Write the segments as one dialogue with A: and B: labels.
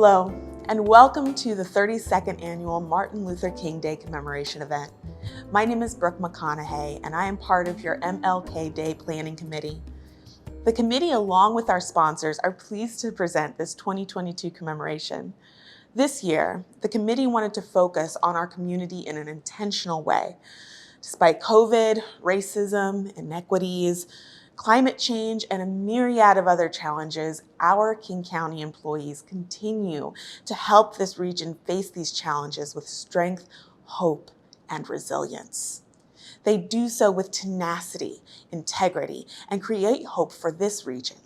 A: Hello, and welcome to the 32nd Annual Martin Luther King Day Commemoration event. My name is Brooke McConaughey, and I am part of your MLK Day Planning Committee. The committee, along with our sponsors, are pleased to present this 2022 commemoration. This year, the committee wanted to focus on our community in an intentional way. Despite COVID, racism, inequities, climate change, and a myriad of other challenges, our King County employees continue to help this region face these challenges with strength, hope, and resilience. They do so with tenacity, integrity, and create hope for this region.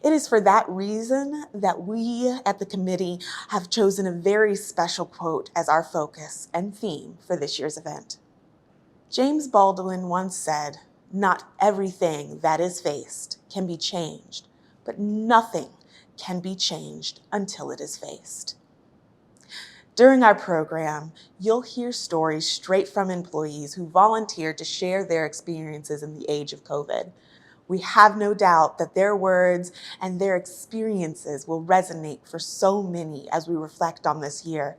A: It is for that reason that we at the committee have chosen a very special quote as our focus and theme for this year's event. James Baldwin once said, "Not everything that is faced can be changed, but nothing can be changed until it is faced." During our program, you'll hear stories straight from employees who volunteered to share their experiences in the age of COVID. We have no doubt that their words and their experiences will resonate for so many as we reflect on this year.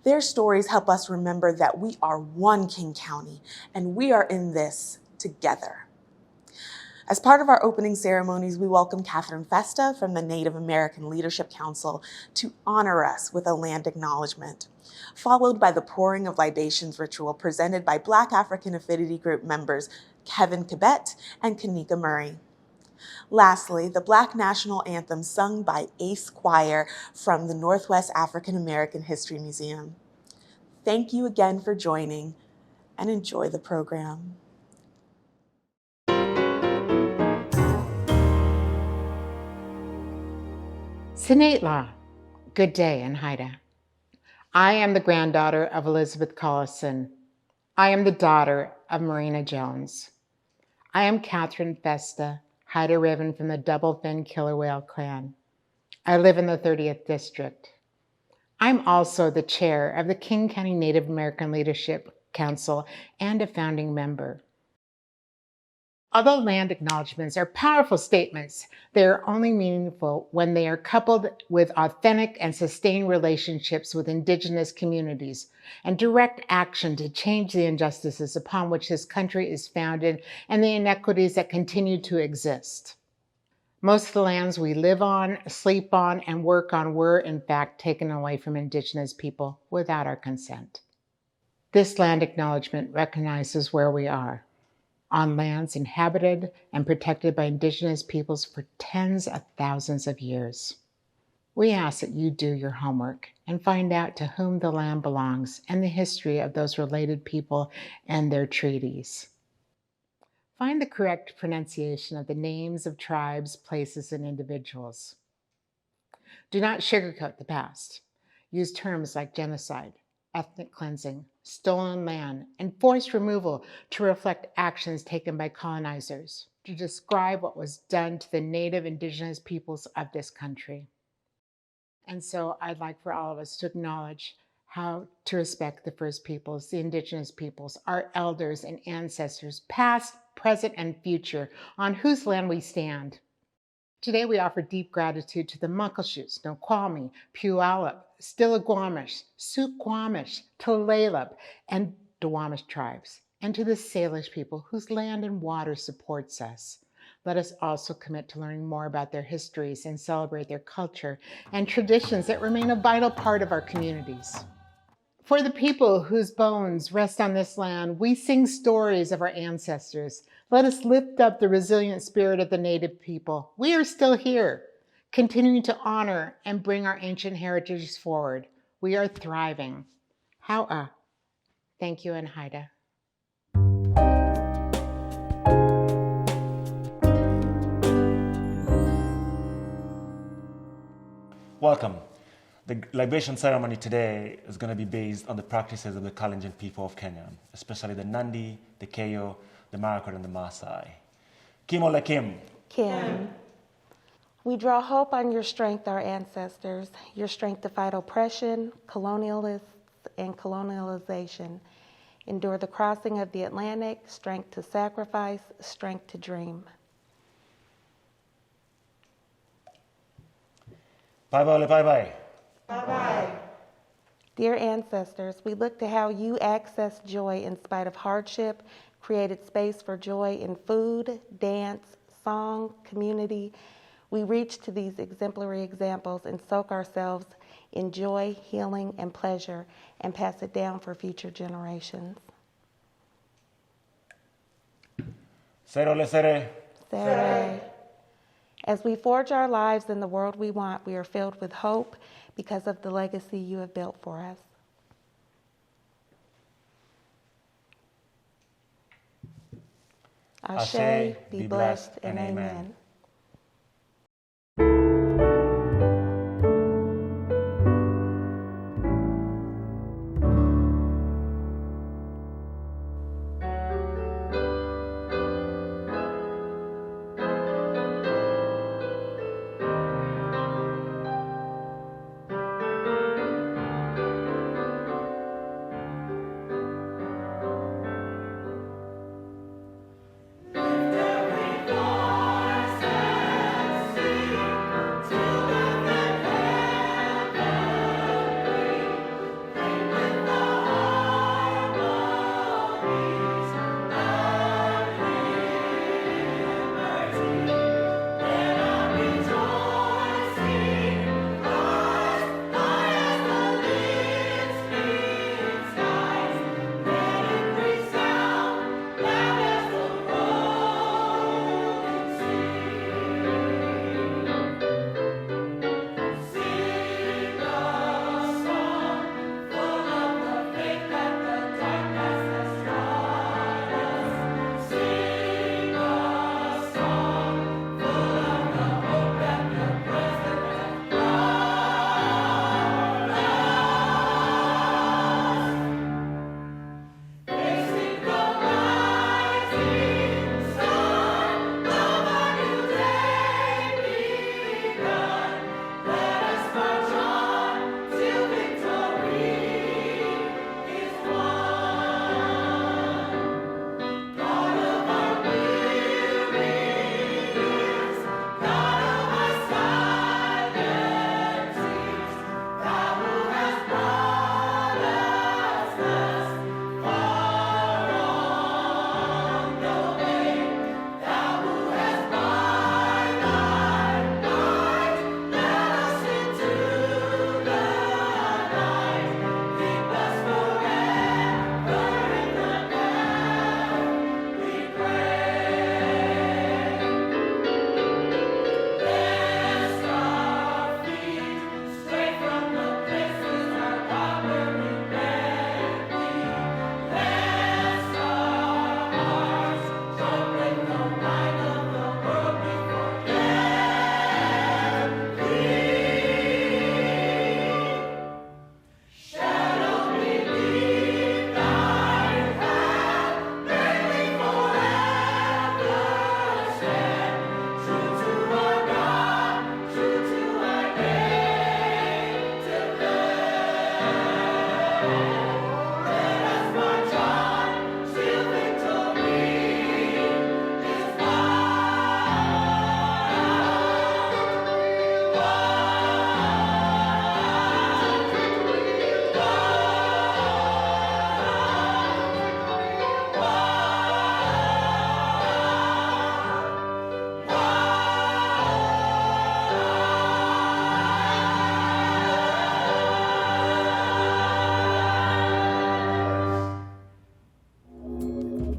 A: Their stories help us remember that we are one King County and we are in this together. As part of our opening ceremonies, we welcome Catherine Festa from the Native American Leadership Council to honor us with a land acknowledgement, followed by the pouring of libations ritual presented by Black African Affinity Group members Kevin Kibet and Kanika Murray. Lastly, the Black National Anthem sung by Ace Choir from the Northwest African American History Museum. Thank you again for joining and enjoy the program.
B: Sinatla, good day, and Haida. I am the granddaughter of Elizabeth Collison. I am the daughter of Marina Jones. I am Catherine Festa, Haida Raven from the Double Fin Killer Whale clan. I live in the 30th District. I'm also the chair of the King County Native American Leadership Council and a founding member. Although land acknowledgements are powerful statements, they are only meaningful when they are coupled with authentic and sustained relationships with Indigenous communities and direct action to change the injustices upon which this country is founded and the inequities that continue to exist. Most of the lands we live on, sleep on, and work on were, in fact, taken away from Indigenous people without our consent. This land acknowledgement recognizes where we are, on lands inhabited and protected by Indigenous peoples for tens of thousands of years. We ask that you do your homework and find out to whom the land belongs and the history of those related people and their treaties. Find the correct pronunciation of the names of tribes, places, and individuals. Do not sugarcoat the past. Use terms like genocide, ethnic cleansing, stolen land, and forced removal to reflect actions taken by colonizers to describe what was done to the Native Indigenous peoples of this country. And so I'd like for all of us to acknowledge how to respect the First Peoples, the Indigenous peoples, our elders and ancestors, past, present, and future, on whose land we stand. Today we offer deep gratitude to the Muckleshoot, Snoqualmie, Puyallup, Stillaguamish, Suquamish, Tulalip, and Duwamish tribes, and to the Salish people whose land and water supports us. Let us also commit to learning more about their histories and celebrate their culture and traditions that remain a vital part of our communities. For the people whose bones rest on this land, we sing stories of our ancestors. Let us lift up the resilient spirit of the Native people. We are still here, continuing to honor and bring our ancient heritages forward. We are thriving. How Thank you, and Haida.
C: Welcome. The libation ceremony today is going to be based on the practices of the Kalenjin people of Kenya, especially the Nandi, the Keyo, the Marakwet, and the Maasai. Kim Ole Kim.
D: Kim. We draw hope on your strength, our ancestors, your strength to fight oppression, colonialists, and colonialization. Endure the crossing of the Atlantic, strength to sacrifice, strength to dream.
C: Bye bye, bye bye.
D: Dear ancestors, we look to how you accessed joy in spite of hardship, created space for joy in food, dance, song, community. We reach to these exemplary examples and soak ourselves in joy, healing, and pleasure, and pass it down for future generations.
C: Sero le sere.
D: Sere. As we forge our lives in the world we want, we are filled with hope because of the legacy you have built for us. Ashe, be blessed, and amen.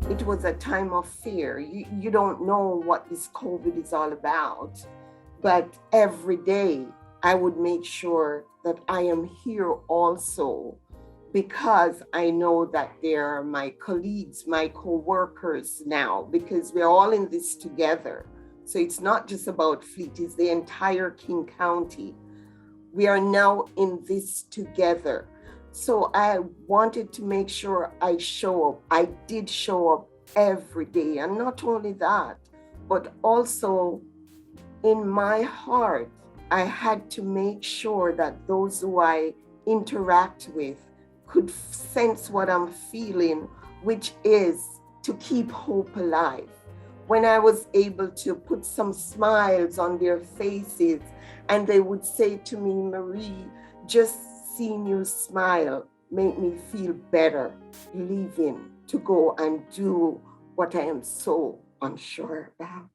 E: It was a time of fear. You don't know what this COVID is all about, but every day I would make sure that I am here also, because I know that they are my colleagues, my co-workers now, because we're all in this together. So it's not just about Fleet, it's the entire King County. We are now in this together. So I wanted to make sure I show up. I did show up every day. And not only that, but also in my heart, I had to make sure that those who I interact with could sense what I'm feeling, which is to keep hope alive. When I was able to put some smiles on their faces and they would say to me, Marie, just seeing you smile make me feel better leaving to go and do what I am so unsure about.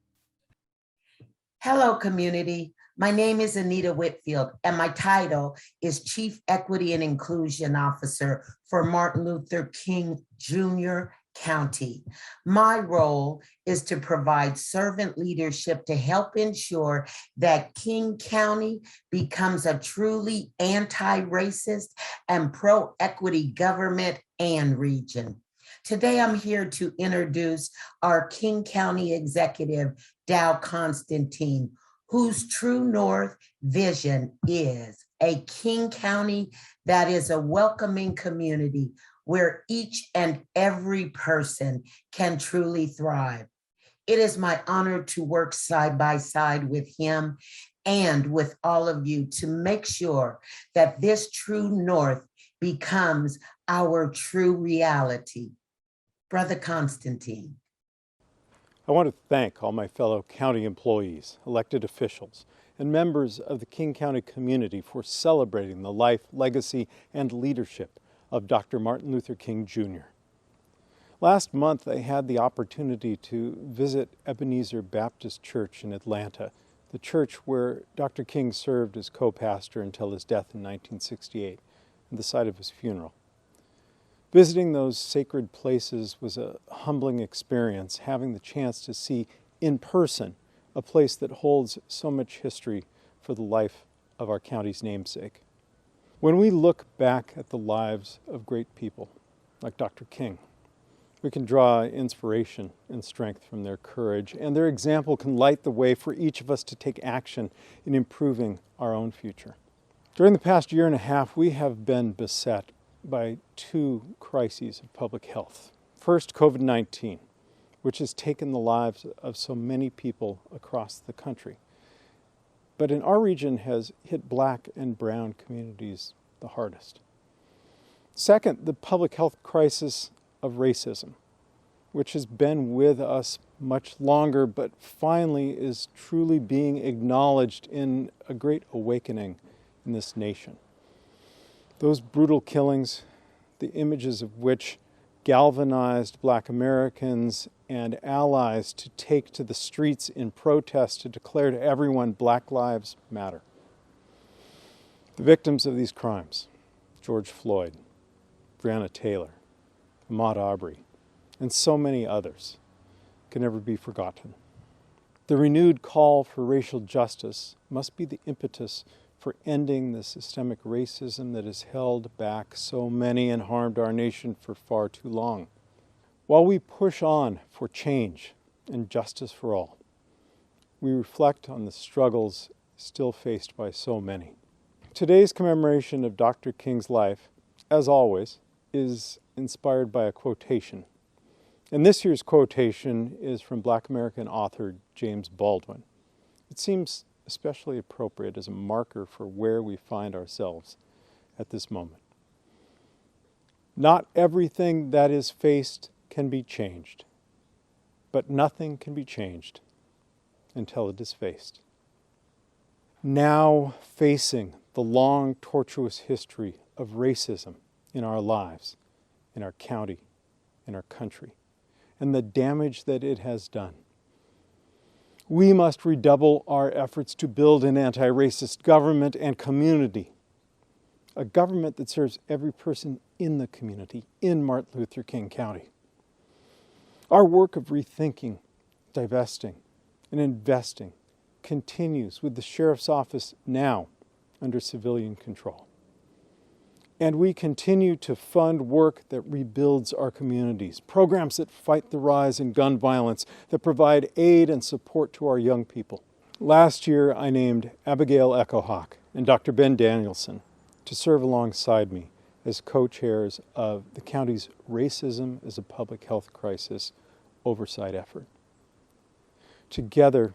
F: Hello, community. My name is Anita Whitfield, and my title is Chief Equity and Inclusion Officer for Martin Luther King Jr. County. My role is to provide servant leadership to help ensure that King County becomes a truly anti-racist and pro-equity government and region. Today, I'm here to introduce our King County Executive, Dow Constantine, whose true north vision is a King County that is a welcoming community where each and every person can truly thrive. It is my honor to work side by side with him and with all of you to make sure that this true north becomes our true reality. Brother Constantine.
G: I want to thank all my fellow county employees, elected officials, and members of the King County community for celebrating the life, legacy, and leadership of Dr. Martin Luther King Jr. Last month, I had the opportunity to visit Ebenezer Baptist Church in Atlanta, the church where Dr. King served as co-pastor until his death in 1968, and the site of his funeral. Visiting those sacred places was a humbling experience, having the chance to see in person a place that holds so much history for the life of our county's namesake. When we look back at the lives of great people like Dr. King, we can draw inspiration and strength from their courage, and their example can light the way for each of us to take action in improving our own future. During the past year and a half, we have been beset by two crises of public health. First, COVID-19, which has taken the lives of so many people across the country, but in our region has hit Black and brown communities the hardest. Second, the public health crisis of racism, which has been with us much longer, but finally is truly being acknowledged in a great awakening in this nation. Those brutal killings, the images of which galvanized Black Americans and allies to take to the streets in protest to declare to everyone Black Lives Matter. The victims of these crimes, George Floyd, Breonna Taylor, Ahmaud Arbery, and so many others, can never be forgotten. The renewed call for racial justice must be the impetus for ending the systemic racism that has held back so many and harmed our nation for far too long. While we push on for change and justice for all, we reflect on the struggles still faced by so many. Today's commemoration of Dr. King's life, as always, is inspired by a quotation. And this year's quotation is from Black American author James Baldwin. It seems especially appropriate as a marker for where we find ourselves at this moment. Not everything that is faced can be changed, but nothing can be changed until it is faced. Now facing the long, tortuous history of racism in our lives, in our county, in our country, and the damage that it has done, we must redouble our efforts to build an anti-racist government and community, a government that serves every person in the community in Martin Luther King County. Our work of rethinking, divesting, and investing continues with the Sheriff's Office now under civilian control. And we continue to fund work that rebuilds our communities, programs that fight the rise in gun violence, that provide aid and support to our young people. Last year, I named Abigail Echo Hawk and Dr. Ben Danielson to serve alongside me as co-chairs of the county's Racism as a Public Health Crisis oversight effort. Together,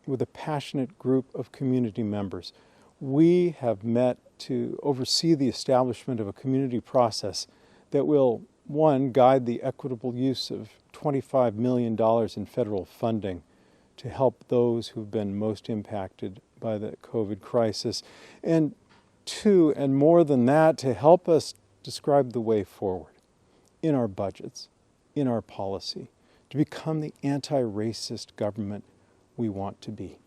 G: with a passionate group of community members, we have met to oversee the establishment of a community process that will, one, guide the equitable use of $25 million in federal funding to help those who've been most impacted by the COVID crisis, and to, and more than that, to help us describe the way forward in our budgets, in our policy, to become the anti-racist government we want to be.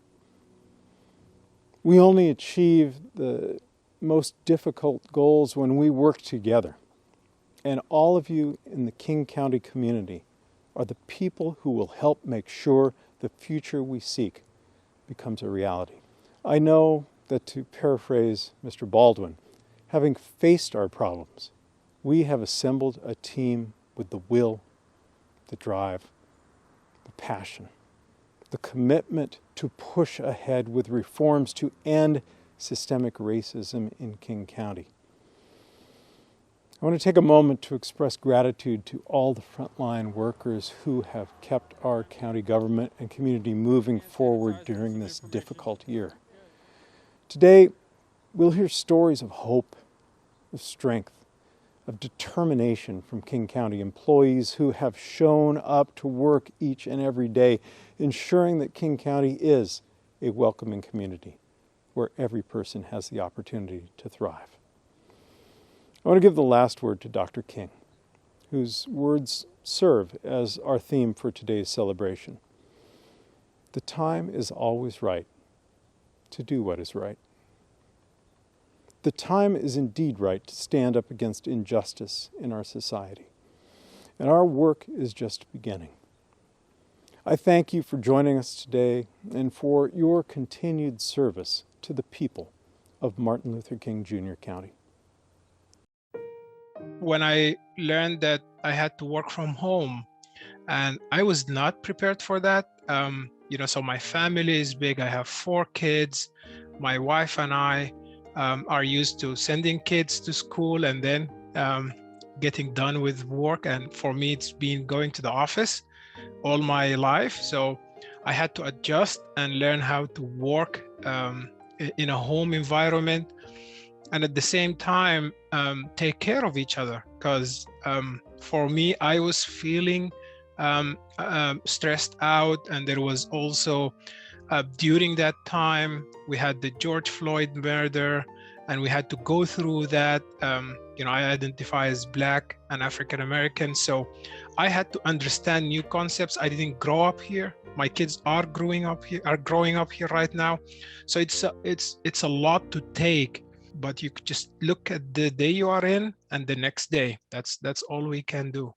G: We only achieve the most difficult goals when we work together. And all of you in the King County community are the people who will help make sure the future we seek becomes a reality. I know that, to paraphrase Mr. Baldwin, having faced our problems, we have assembled a team with the will, the drive, the passion, the commitment to push ahead with reforms to end systemic racism in King County. I want to take a moment to express gratitude to all the frontline workers who have kept our county government and community moving forward during this difficult year. Today, we'll hear stories of hope, of strength, of determination from King County employees who have shown up to work each and every day, ensuring that King County is a welcoming community where every person has the opportunity to thrive. I want to give the last word to Dr. King, whose words serve as our theme for today's celebration. The time is always right to do what is right. The time is indeed right to stand up against injustice in our society, and our work is just beginning. I thank you for joining us today and for your continued service to the people of Martin Luther King Jr. County.
H: When I learned that I had to work from home, and I was not prepared for that. So my family is big. I have 4 kids. My wife and I are used to sending kids to school and then getting done with work. And for me, it's been going to the office all my life. So I had to adjust and learn how to work in a home environment, and at the same time take care of each other, because for me, I was feeling stressed out. And there was also during that time we had the George Floyd murder, and we had to go through that. I identify as Black and African American, so I had to understand new concepts. I didn't grow up here. My kids are growing up here right now, so it's a lot to take. But you could just look at the day you are in and the next day. That's all we can do.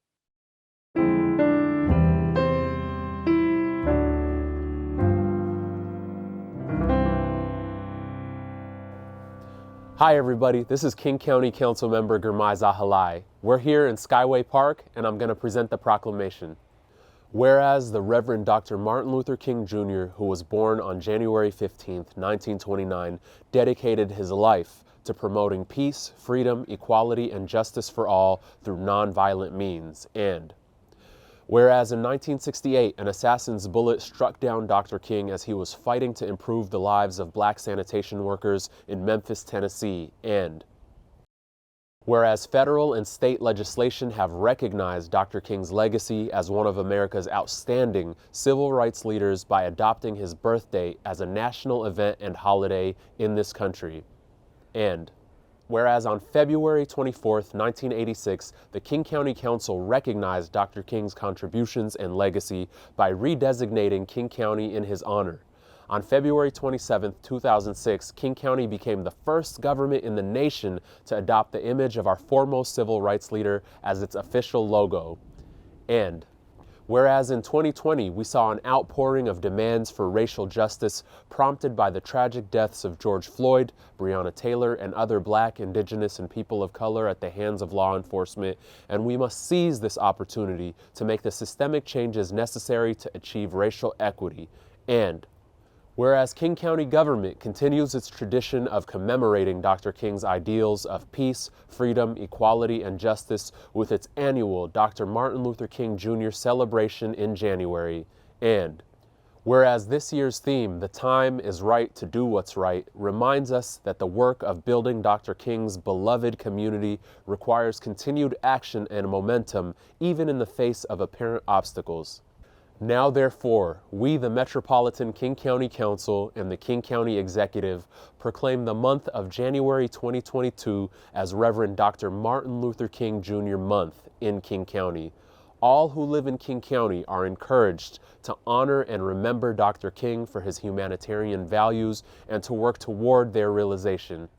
I: Hi everybody, this is King County Council Member Girmay Zahalai. We're here in Skyway Park and I'm going to present the proclamation. Whereas the Reverend Dr. Martin Luther King Jr., who was born on January 15th, 1929, dedicated his life to promoting peace, freedom, equality, and justice for all through nonviolent means. And whereas in 1968, an assassin's bullet struck down Dr. King as he was fighting to improve the lives of Black sanitation workers in Memphis, Tennessee. And whereas federal and state legislation have recognized Dr. King's legacy as one of America's outstanding civil rights leaders by adopting his birthday as a national event and holiday in this country. And whereas on February 24th, 1986, the King County Council recognized Dr. King's contributions and legacy by redesignating King County in his honor. On February 27, 2006, King County became the first government in the nation to adopt the image of our foremost civil rights leader as its official logo. And whereas in 2020, we saw an outpouring of demands for racial justice prompted by the tragic deaths of George Floyd, Breonna Taylor, and other Black, Indigenous, and people of color at the hands of law enforcement, and we must seize this opportunity to make the systemic changes necessary to achieve racial equity. And whereas King County government continues its tradition of commemorating Dr. King's ideals of peace, freedom, equality, and justice with its annual Dr. Martin Luther King Jr. celebration in January. And whereas this year's theme, "The Time is Right to Do What's Right," reminds us that the work of building Dr. King's beloved community requires continued action and momentum, even in the face of apparent obstacles. Now, therefore, we, the Metropolitan King County Council and the King County Executive, proclaim the month of January 2022 as Reverend Dr. Martin Luther King Jr. Month in King County. All who live in King County are encouraged to honor and remember Dr. King for his humanitarian values and to work toward their realization.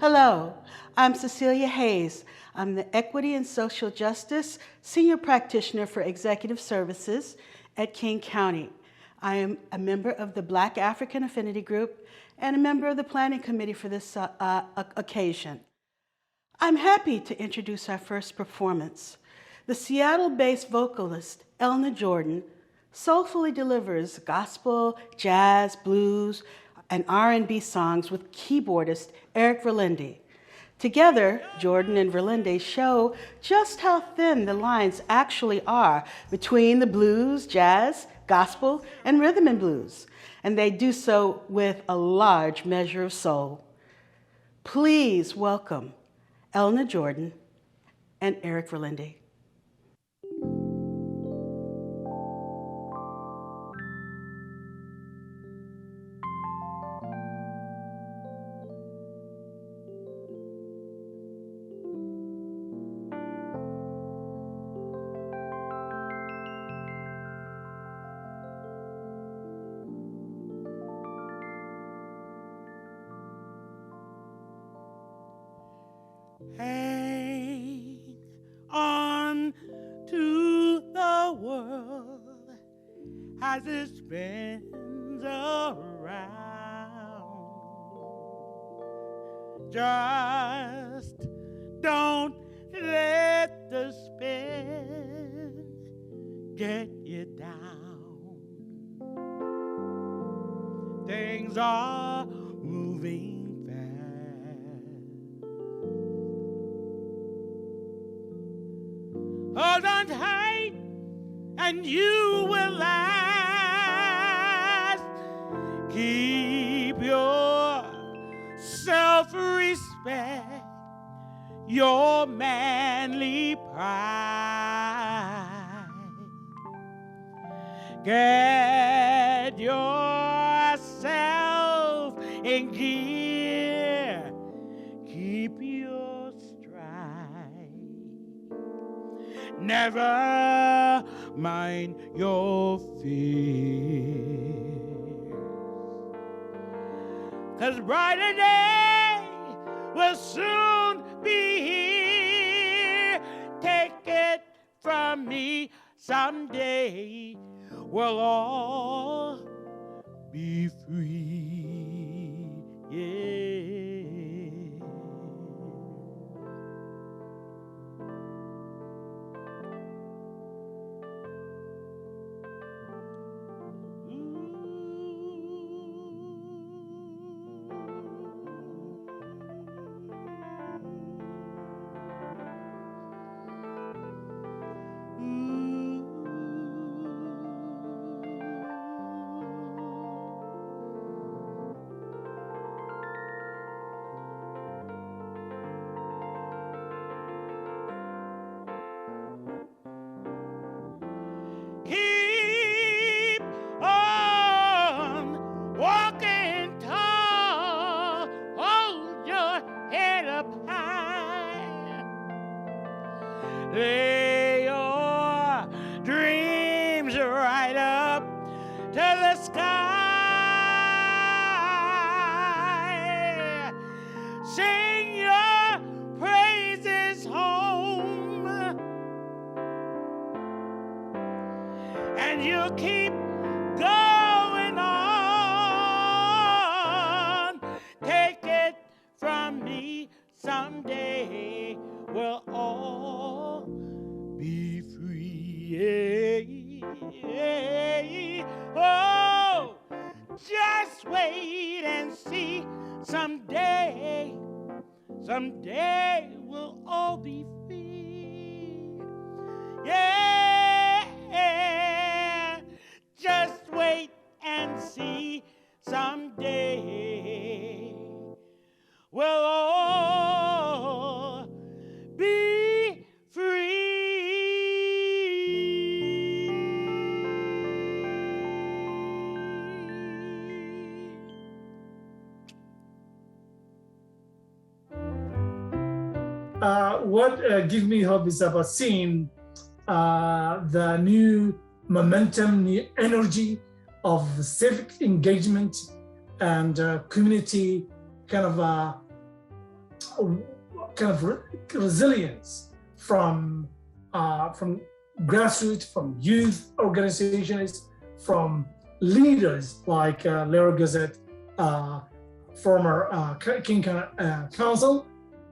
J: Hello, I'm Cecilia Hayes. I'm the Equity and Social Justice Senior Practitioner for Executive Services at King County. I am a member of the Black African Affinity Group and a member of the Planning Committee for this occasion. I'm happy to introduce our first performance. The Seattle-based vocalist Elna Jordan soulfully delivers gospel, jazz, blues, and R&B songs with keyboardist Eric Verlinde. Together, Jordan and Verlinde show just how thin the lines actually are between the blues, jazz, gospel, and rhythm and blues, and they do so with a large measure of soul. Please welcome Elna Jordan and Eric Verlinde.
K: Hang on to the world as it spins around. Just don't let the spin get you down. Things are moving hold on tight, and you will last. Keep your self-respect, your manly pride. Get yourself in gear. Keep your stride. Never mind your fears, 'cause brighter day will soon be here. Take it from me, someday we'll all be free. Yeah. Keep on walking tall, hold your head up high, lay your dreams right up to the sky, sing your praises home, and you keep going on. Take it from me, someday we'll all be free. Oh, just wait and see. Someday we'll all be free. Yeah, just wait and see. Someday
L: what gives me hope is about seeing the new momentum, new energy of civic engagement and community kind of resilience from grassroots, from youth organizations, from leaders like Larry Gossett, former King County Council,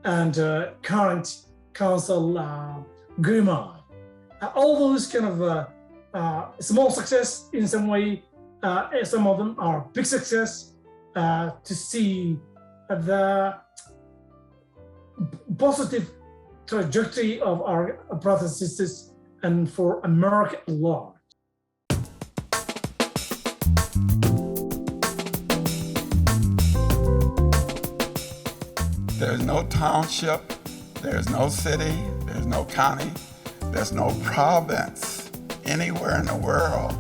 L: and current Council Grimard. All those kind of small success in some way, some of them are big success, to see the positive trajectory of our brothers and sisters and for America at large.
M: There's no township, there's no city, there's no county, there's no province anywhere in the world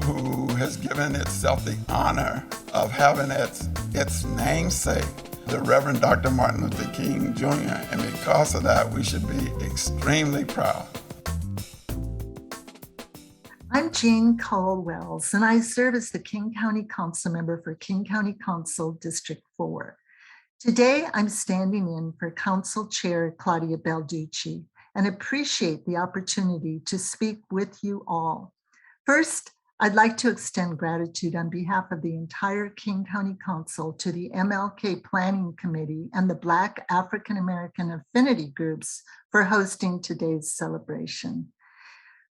M: who has given itself the honor of having its namesake, the Reverend Dr. Martin Luther King Jr., and because of that, we should be extremely proud.
N: I'm Jean Caldwells, and I serve as the King County Council member for King County Council District 4. Today, I'm standing in for Council Chair Claudia Balducci and appreciate the opportunity to speak with you all. First, I'd like to extend gratitude on behalf of the entire King County Council to the MLK Planning Committee and the Black African American Affinity Groups for hosting today's celebration.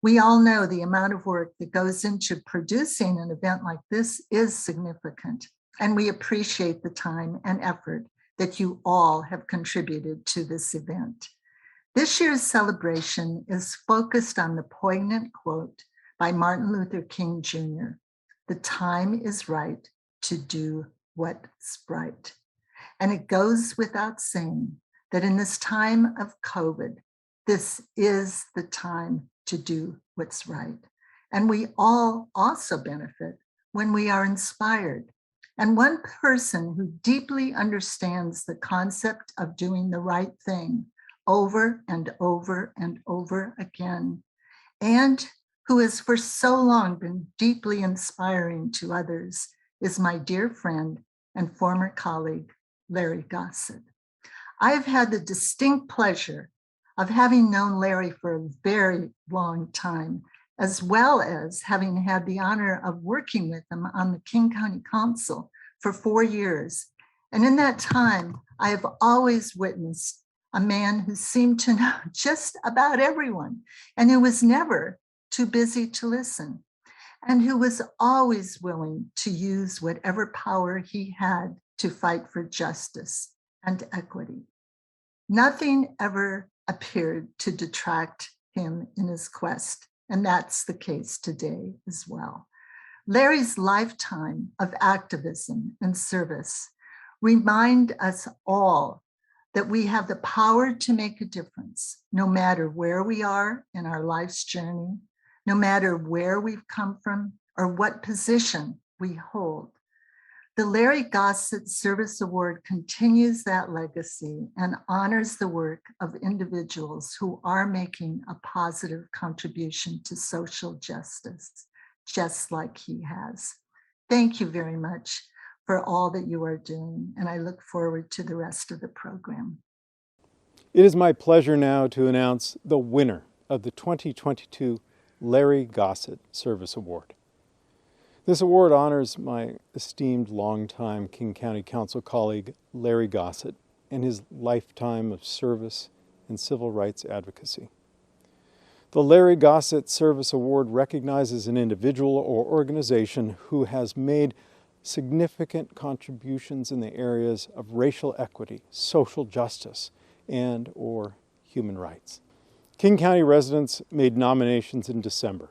N: We all know the amount of work that goes into producing an event like this is significant, and we appreciate the time and effort that you all have contributed to this event. This year's celebration is focused on the poignant quote by Martin Luther King Jr., "The time is right to do what's right." And it goes without saying that in this time of COVID, this is the time to do what's right. And we all also benefit when we are inspired. And one person who deeply understands the concept of doing the right thing over and over and over again, and who has for so long been deeply inspiring to others, is my dear friend and former colleague, Larry Gossett. I have had the distinct pleasure of having known Larry for a very long time, as well as having had the honor of working with him on the King County Council for 4 years. And in that time, I have always witnessed a man who seemed to know just about everyone and who was never too busy to listen, and who was always willing to use whatever power he had to fight for justice and equity. Nothing ever appeared to detract him in his quest, and that's the case today as well. Larry's lifetime of activism and service remind us all that we have the power to make a difference, no matter where we are in our life's journey, no matter where we've come from or what position we hold. The Larry Gossett Service Award continues that legacy and honors the work of individuals who are making a positive contribution to social justice, just like he has. Thank you very much for all that you are doing, and I look forward to the rest of the program.
G: It is my pleasure now to announce the winner of the 2022 Larry Gossett Service Award. This award honors my esteemed longtime King County Council colleague, Larry Gossett, and his lifetime of service and civil rights advocacy. The Larry Gossett Service Award recognizes an individual or organization who has made significant contributions in the areas of racial equity, social justice, and/or human rights. King County residents made nominations in December,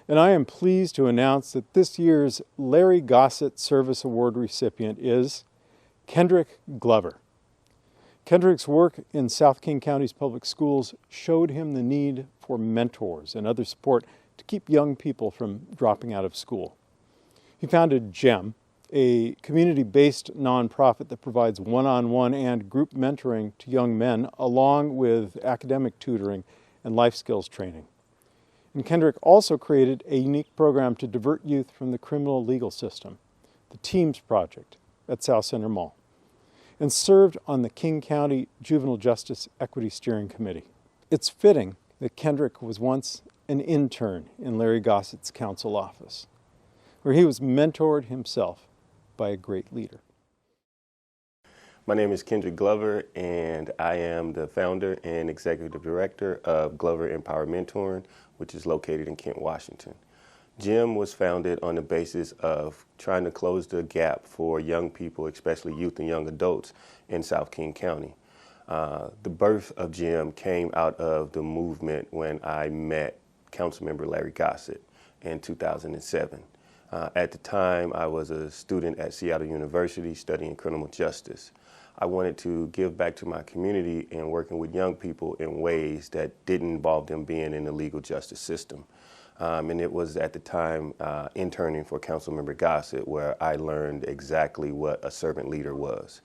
G: and I am pleased to announce that this year's Larry Gossett Service Award recipient is Kendrick Glover. Kendrick's work in South King County's public schools showed him the need for mentors and other support to keep young people from dropping out of school. He founded GEM, a community-based nonprofit that provides one-on-one and group mentoring to young men, along with academic tutoring and life skills training. And Kendrick also created a unique program to divert youth from the criminal legal system, the TEAMS Project at South Center Mall, and served on the King County Juvenile Justice Equity Steering Committee. It's fitting that Kendrick was once an intern in Larry Gossett's council office, where he was mentored himself by a great leader.
O: My name is Kendrick Glover, and I am the founder and executive director of Glover Empower Mentoring, which is located in Kent, Washington. GEM was founded on the basis of trying to close the gap for young people, especially youth and young adults in South King County. The birth of GEM came out of the movement when I met Councilmember Larry Gossett in 2007. At the time, I was a student at Seattle University studying criminal justice. I wanted to give back to my community and working with young people in ways that didn't involve them being in the legal justice system. And it was at the time interning for Councilmember Gossett where I learned exactly what a servant leader was.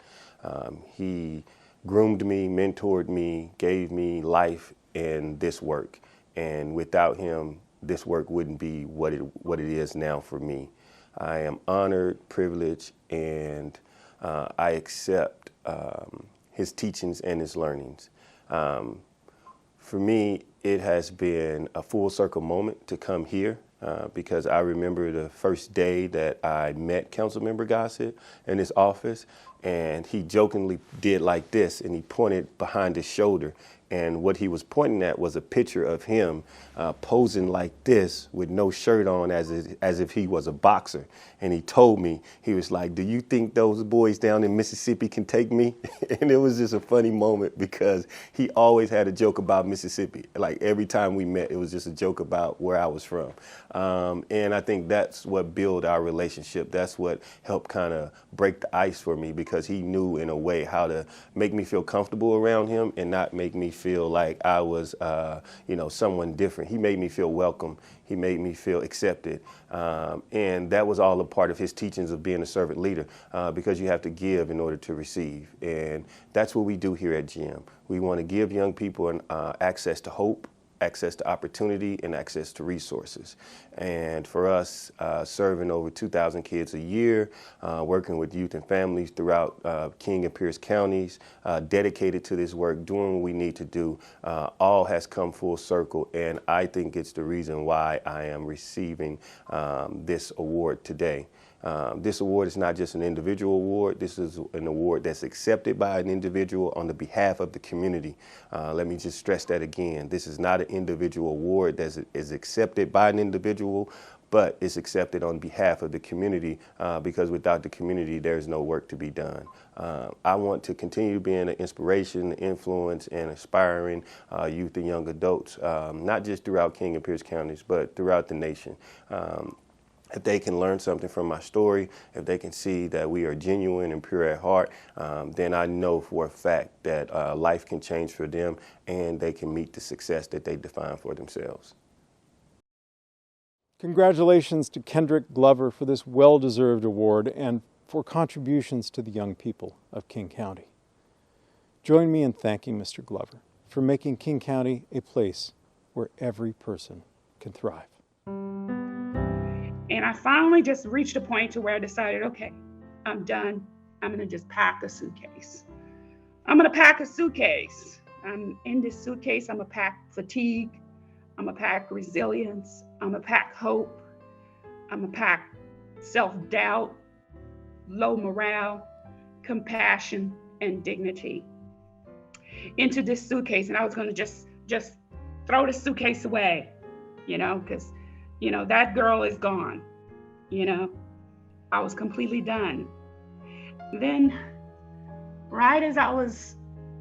O: He groomed me, mentored me, gave me life in this work. And without him, this work wouldn't be what it is now for me. I am honored, privileged, and I accept his teachings and his learnings. For me, it has been a full circle moment to come here because I remember the first day that I met Councilmember Gossett in his office, and he jokingly did like this, and he pointed behind his shoulder. And what he was pointing at was a picture of him posing like this with no shirt on as if he was a boxer. And he told me, he was like, "Do you think those boys down in Mississippi can take me?" And it was just a funny moment because he always had a joke about Mississippi. Like every time we met, it was just a joke about where I was from. And I think that's what built our relationship. That's what helped kind of break the ice for me because he knew in a way how to make me feel comfortable around him and not make me feel like I was, someone different. He made me feel welcome. He made me feel accepted. And that was all a part of his teachings of being a servant leader because you have to give in order to receive. And that's what we do here at GEM. We want to give young people access to hope, access to opportunity, and access to resources. And for us, serving over 2,000 kids a year, working with youth and families throughout King and Pierce counties, dedicated to this work, doing what we need to do, all has come full circle. And I think it's the reason why I am receiving this award today. This award is not just an individual award. This is an award that's accepted by an individual on the behalf of the community. Let me just stress that again. This is not an individual award that is accepted by an individual, but it's accepted on behalf of the community because without the community, there's no work to be done. I want to continue being an inspiration, influence, and inspiring youth and young adults, not just throughout King and Pierce counties, but throughout the nation. If they can learn something from my story, if they can see that we are genuine and pure at heart, then I know for a fact that life can change for them and they can meet the success that they define for themselves.
G: Congratulations to Kendrick Glover for this well-deserved award and for contributions to the young people of King County. Join me in thanking Mr. Glover for making King County a place where every person can thrive.
P: And I finally just reached a point to where I decided, okay, I'm done. I'm gonna just pack a suitcase. I'm gonna pack a suitcase. In this suitcase, I'm gonna pack fatigue. I'm gonna pack resilience. I'm gonna pack hope. I'm gonna pack self-doubt, low morale, compassion, and dignity into this suitcase. And I was gonna just throw the suitcase away, because that girl is gone. I was completely done. Then, right as I was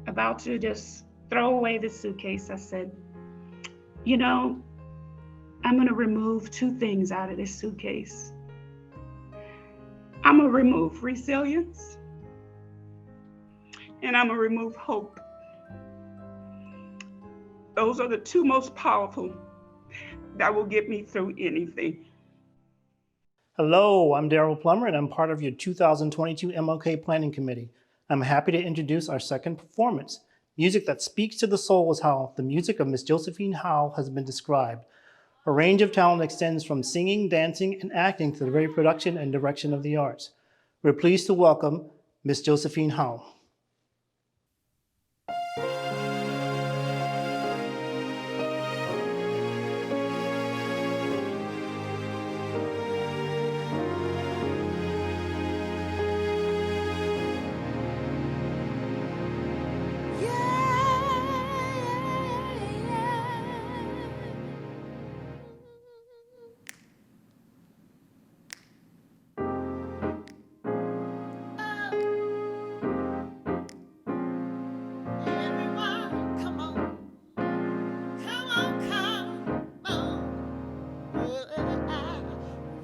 P: about to just throw away the suitcase, I said, I'm gonna remove two things out of this suitcase. I'm gonna remove resilience, and I'm gonna remove hope. Those are the two most powerful that will get me through anything.
Q: Hello, I'm Daryl Plummer, and I'm part of your 2022 MLK Planning Committee. I'm happy to introduce our second performance. Music that speaks to the soul is how the music of Miss Josephine Howe has been described. Her range of talent extends from singing, dancing, and acting to the very production and direction of the arts. We're pleased to welcome Miss Josephine Howe.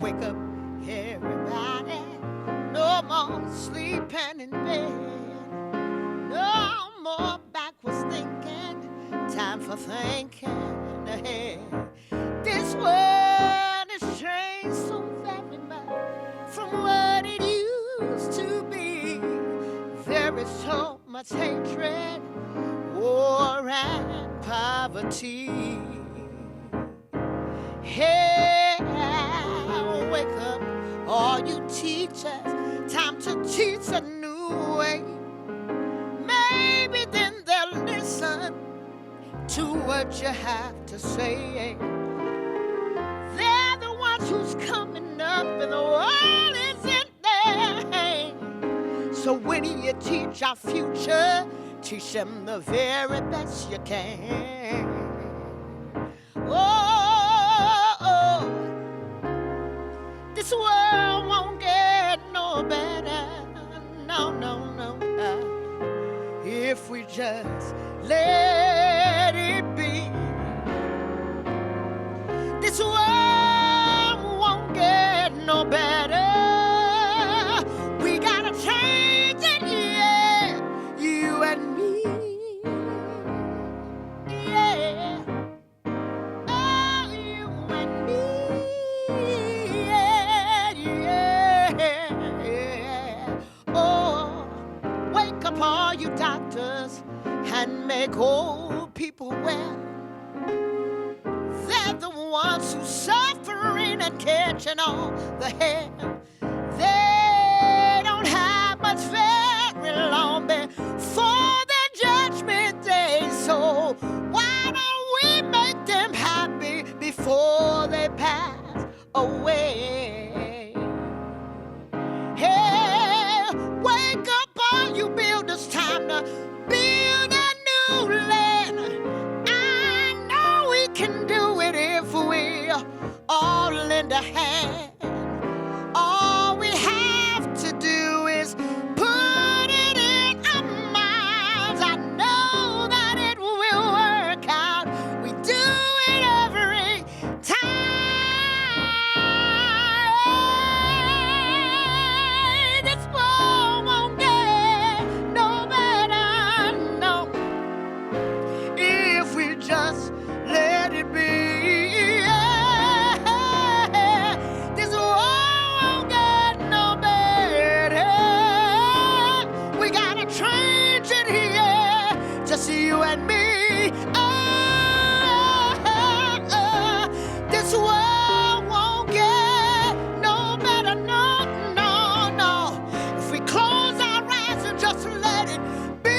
K: Wake up, everybody. No more sleeping in bed. No more backwards thinking. Time for thinking ahead. This world has changed so very much from what it used to be. There is so much hatred, war, and poverty. Hey, wake up, all you teachers, time to teach a new way. Maybe then they'll listen to what you have to say. They're the ones who's coming up and the world is in their hands. So when you teach our future, teach them the very best you can. This world won't get no better, no, no, no, if we just let it be. This world won't get no better. We gotta change it, yeah, you and me, yeah. Oh, you and me. All you doctors and make old people well. They're the ones who suffering and catching all the hell. They don't have much very long before the judgment day. So why don't we make them happy before they pass away? Hey, wake up, all you builders, time to build a new land. I know we can do it if we all lend a hand. All we have to do is put it in our minds. I know that it will work out. We do it every time. This world won't get no better, no, if we just let it be. This world won't get no better. We gotta change it here, just you and me. This world won't get no better, no, no, no, if we close our eyes and just let it be.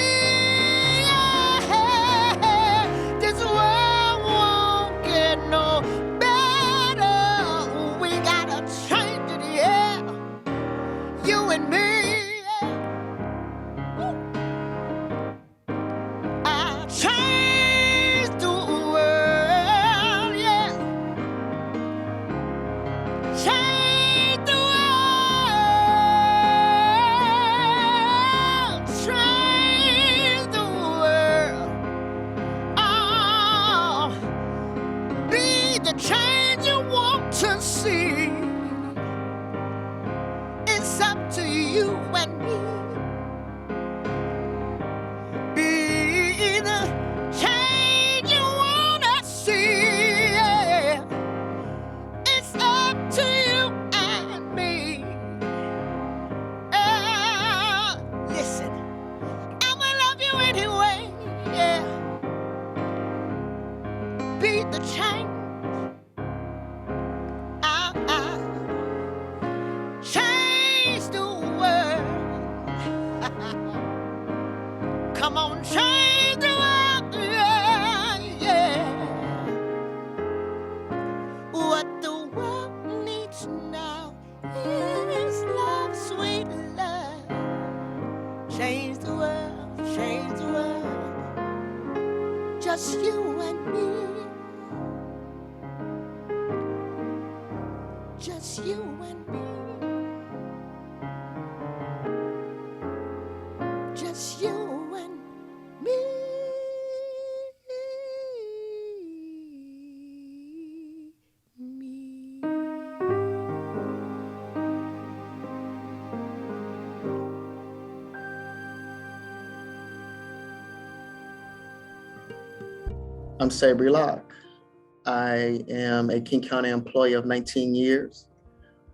K: This world won't get no better. We gotta change it, yeah, you and me. I change the world, yeah. Change the world. Change the world. Oh, be the change you want to see. It's up to you and me. Be the change you wanna see. Yeah. It's up to you and need the change. Change the world. Come on, change the world. Yeah, yeah. What the world needs now is love, sweet love. Change the world, change the world. Just you and me. Just you and me. Just you and me.
R: I'm Sabri Locke. I am a King County employee of 19 years.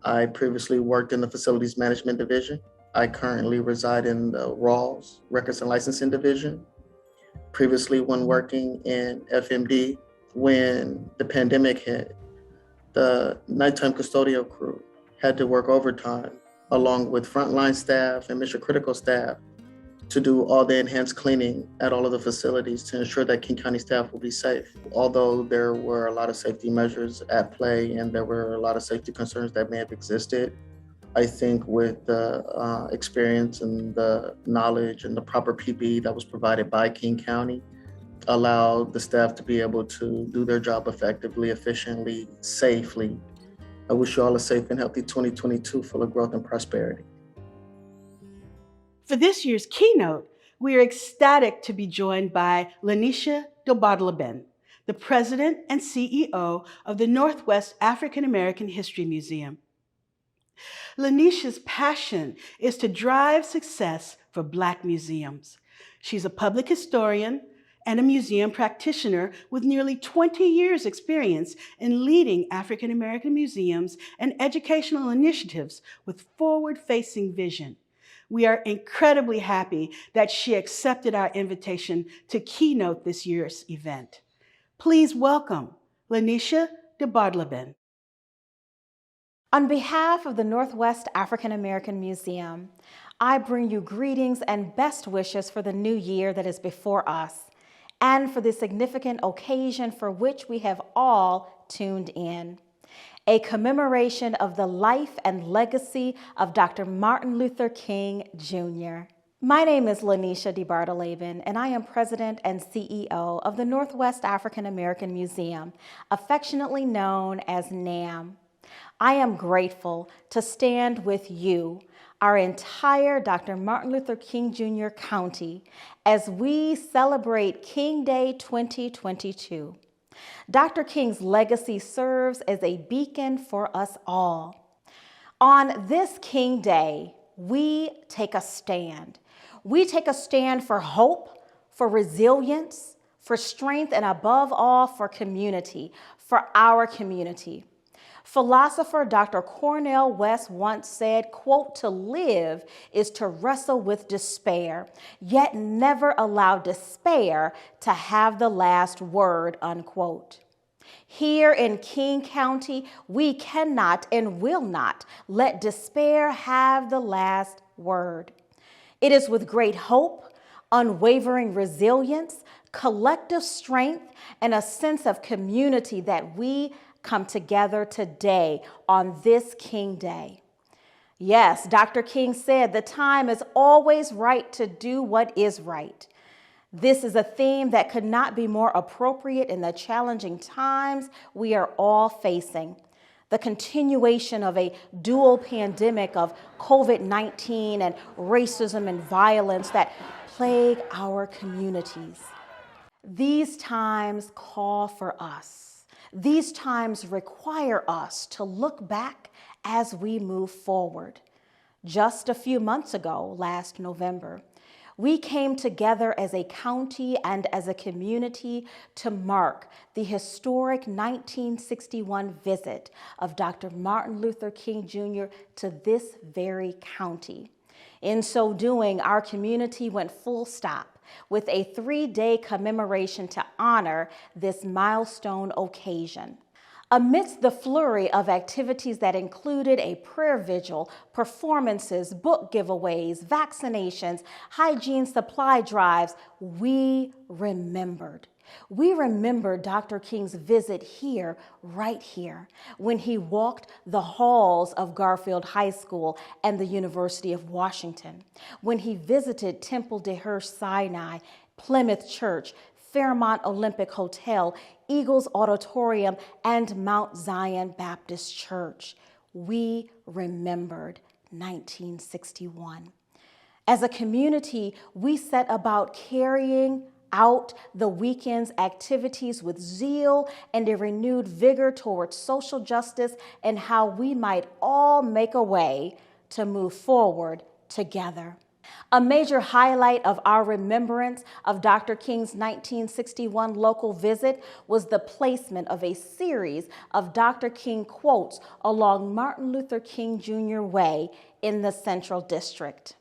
R: I previously worked in the Facilities Management Division. I currently reside in the Rawls Records and Licensing Division. Previously, when working in FMD, when the pandemic hit, the nighttime custodial crew had to work overtime along with frontline staff and mission critical staff to do all the enhanced cleaning at all of the facilities to ensure that King County staff will be safe. Although there were a lot of safety measures at play and there were a lot of safety concerns that may have existed, I think with the experience and the knowledge and the proper PPE that was provided by King County, allowed the staff to be able to do their job effectively, efficiently, safely. I wish you all a safe and healthy 2022 full of growth and prosperity.
J: For this year's keynote, we are ecstatic to be joined by Lanisha Dobodleben, the president and CEO of the Northwest African American History Museum. Lanisha's passion is to drive success for Black museums. She's a public historian and a museum practitioner with nearly 20 years' experience in leading African American museums and educational initiatives with forward-facing vision. We are incredibly happy that she accepted our invitation to keynote this year's event. Please welcome Lanisha Dobodleben.
S: On behalf of the Northwest African American Museum, I bring you greetings and best wishes for the new year that is before us and for the significant occasion for which we have all tuned in. A commemoration of the life and legacy of Dr. Martin Luther King, Jr. My name is Lanisha Dobodleben, and I am President and CEO of the Northwest African American Museum, affectionately known as NAM. I am grateful to stand with you, our entire Dr. Martin Luther King Jr. County, as we celebrate King Day 2022. Dr. King's legacy serves as a beacon for us all. On this King Day, we take a stand. We take a stand for hope, for resilience, for strength, and above all, for community, for our community. Philosopher Dr. Cornel West once said, quote, "To live is to wrestle with despair, yet never allow despair to have the last word," unquote. Here in King County, we cannot and will not let despair have the last word. It is with great hope, unwavering resilience, collective strength, and a sense of community that we come together today on this King Day. Yes, Dr. King said the time is always right to do what is right. This is a theme that could not be more appropriate in the challenging times we are all facing. The continuation of a dual pandemic of COVID-19 and racism and violence that plague our communities. These times call for us. These times require us to look back as we move forward. Just a few months ago, last November, we came together as a county and as a community to mark the historic 1961 visit of Dr. Martin Luther King Jr. to this very county. In so doing, our community went full stop with a 3-day commemoration to honor this milestone occasion. Amidst the flurry of activities that included a prayer vigil, performances, book giveaways, vaccinations, hygiene supply drives, we remembered. We remember Dr. King's visit here, right here, when he walked the halls of Garfield High School and the University of Washington, when he visited Temple de Hirsch Sinai, Plymouth Church, Fairmont Olympic Hotel, Eagles Auditorium, and Mount Zion Baptist Church. We remembered 1961. As a community, we set about carrying out the weekend's activities with zeal and a renewed vigor towards social justice and how we might all make a way to move forward together. A major highlight of our remembrance of Dr. King's 1961 local visit was the placement of a series of Dr. King quotes along Martin Luther King Jr. Way in the Central District.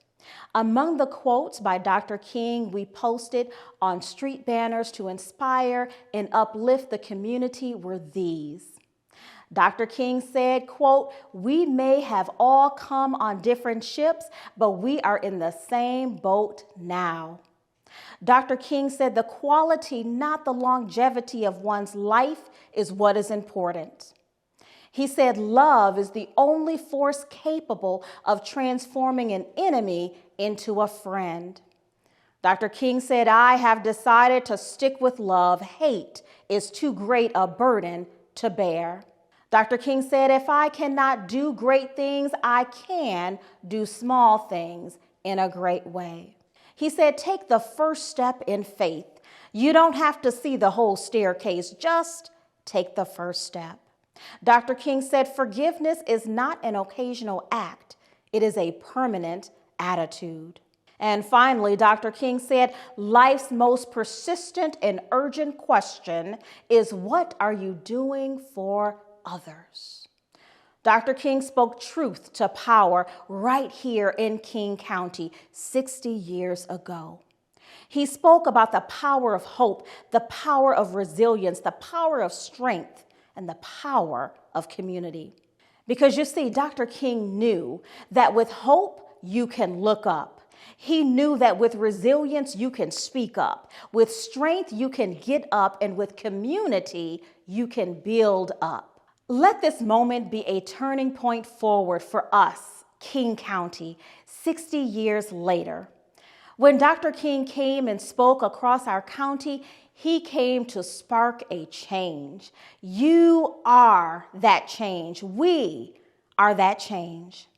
S: Among the quotes by Dr. King we posted on street banners to inspire and uplift the community were these. Dr. King said, quote, "We may have all come on different ships, but we are in the same boat now." Dr. King said the quality, not the longevity of one's life, is what is important. He said love is the only force capable of transforming an enemy into a friend. Dr. King said, "I have decided to stick with love. Hate is too great a burden to bear." Dr. King said, "If I cannot do great things, I can do small things in a great way." He said, "Take the first step in faith. You don't have to see the whole staircase, just take the first step." Dr. King said, "Forgiveness is not an occasional act, it is a permanent attitude." And finally, Dr. King said, "Life's most persistent and urgent question is, what are you doing for others?" Dr. King spoke truth to power right here in King County 60 years ago. He spoke about the power of hope, the power of resilience, the power of strength, and the power of community. Because you see, Dr. King knew that with hope, you can look up. He knew that with resilience, you can speak up. With strength, you can get up. And with community, you can build up. Let this moment be a turning point forward for us, King County, 60 years later. When Dr. King came and spoke across our county, he came to spark a change. You are that change. We are that change.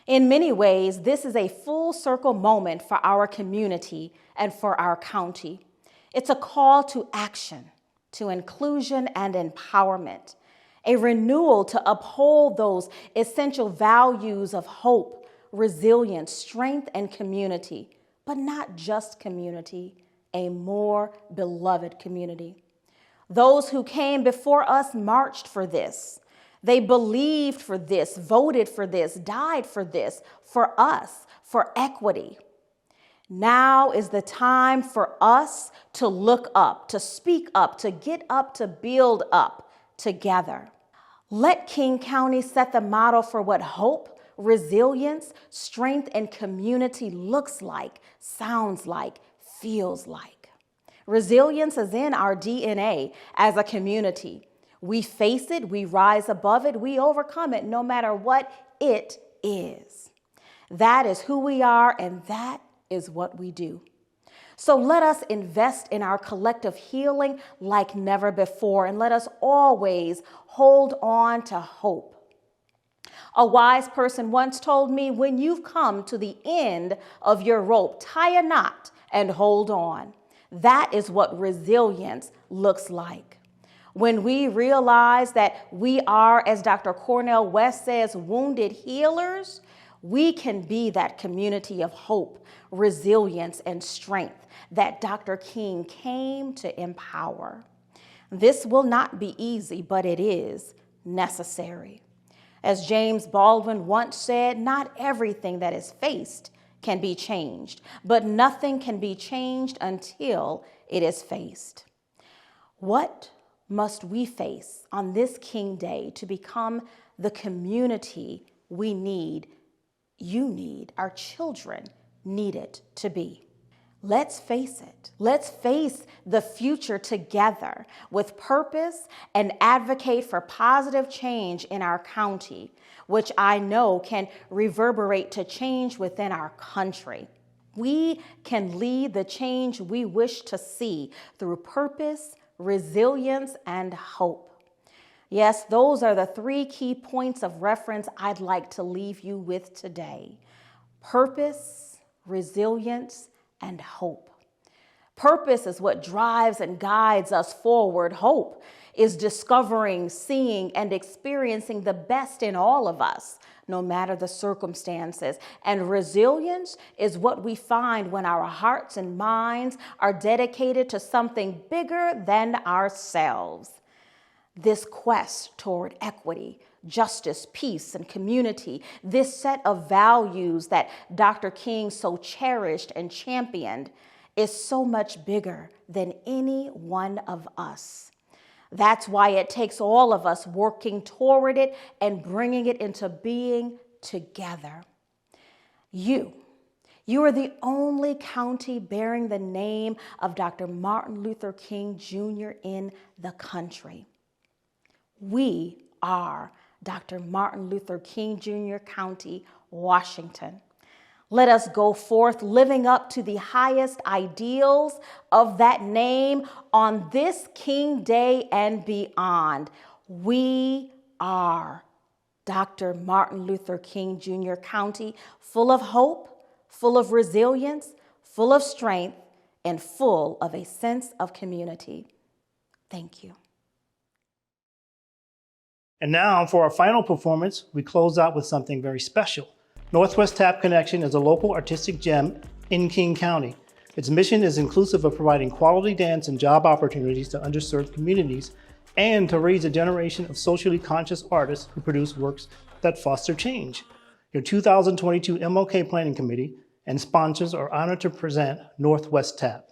S: In many ways, this is a full circle moment for our community and for our county. It's a call to action, to inclusion and empowerment, a renewal to uphold those essential values of hope, resilience, strength, and community, but not just community, a more beloved community. Those who came before us marched for this. They believed for this, voted for this, died for this, for us, for equity. Now is the time for us to look up, to speak up, to get up, to build up together. Let King County set the model for what hope, resilience, strength, and community looks like, sounds like, feels like. Resilience is in our DNA as a community. We face it, we rise above it, we overcome it, no matter what it is. That is who we are, and that is what we do. So let us invest in our collective healing like never before, and let us always hold on to hope. A wise person once told me, when you've come to the end of your rope, tie a knot and hold on. That is what resilience looks like. When we realize that we are, as Dr. Cornel West says, wounded healers, we can be that community of hope, resilience, and strength that Dr. King came to empower. This will not be easy, but it is necessary. As James Baldwin once said, not everything that is faced can be changed, but nothing can be changed until it is faced. What must we face on this King Day to become the community we need, you need, our children need it to be? Let's face it. Let's face the future together with purpose and advocate for positive change in our county, which I know can reverberate to change within our country. We can lead the change we wish to see through purpose, resilience, and hope. Yes, those are the 3 key points of reference I'd like to leave you with today. Purpose, resilience, and hope. Purpose is what drives and guides us forward. Hope is discovering, seeing, and experiencing the best in all of us, no matter the circumstances. And resilience is what we find when our hearts and minds are dedicated to something bigger than ourselves. This quest toward equity, justice, peace, and community, this set of values that Dr. King so cherished and championed, is so much bigger than any one of us. That's why it takes all of us working toward it and bringing it into being together. You are the only county bearing the name of Dr. Martin Luther King Jr. in the country. We are Dr. Martin Luther King Jr. County, Washington. Let us go forth living up to the highest ideals of that name on this King Day and beyond. We are Dr. Martin Luther King Jr. County, full of hope, full of resilience, full of strength, and full of a sense of community. Thank you.
Q: And now for our final performance, we close out with something very special. Northwest Tap Connection is a local artistic gem in King County. Its mission is inclusive of providing quality dance and job opportunities to underserved communities and to raise a generation of socially conscious artists who produce works that foster change. Your 2022 MLK Planning Committee and sponsors are honored to present Northwest Tap.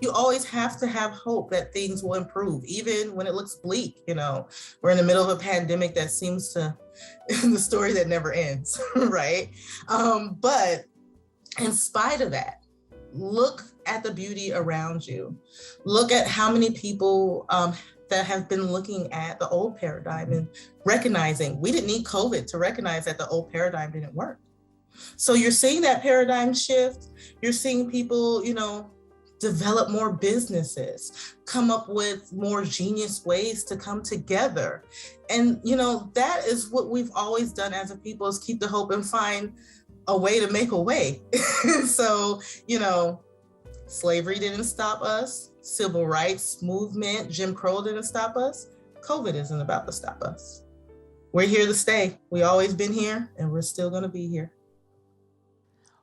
T: you always have to have hope that things will improve, even when it looks bleak. You know, we're in the middle of a pandemic that seems to, the story that never ends, right? But in spite of that, look at the beauty around you. Look at how many people that have been looking at the old paradigm and recognizing we didn't need COVID to recognize that the old paradigm didn't work. So you're seeing that paradigm shift. You're seeing people, you know, develop more businesses, come up with more genius ways to come together. And, you know, that is what we've always done as a people, is keep the hope and find a way to make a way. So, you know, slavery didn't stop us. Civil rights movement, Jim Crow didn't stop us. COVID isn't about to stop us. We're here to stay. We always been here, and we're still going to be here.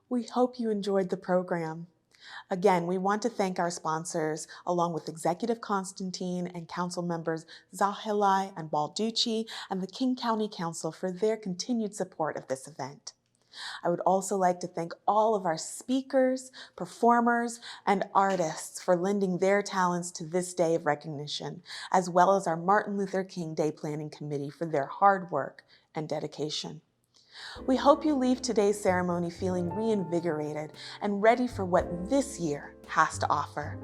A: We hope you enjoyed the program. Again, we want to thank our sponsors, along with Executive Constantine and Council members Zahalai and Balducci and the King County Council for their continued support of this event. I would also like to thank all of our speakers, performers, and artists for lending their talents to this day of recognition, as well as our Martin Luther King Day Planning Committee for their hard work and dedication. We hope you leave today's ceremony feeling reinvigorated and ready for what this year has to offer.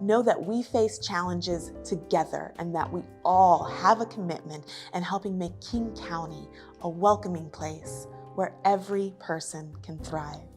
A: Know that we face challenges together and that we all have a commitment in helping make King County a welcoming place where every person can thrive.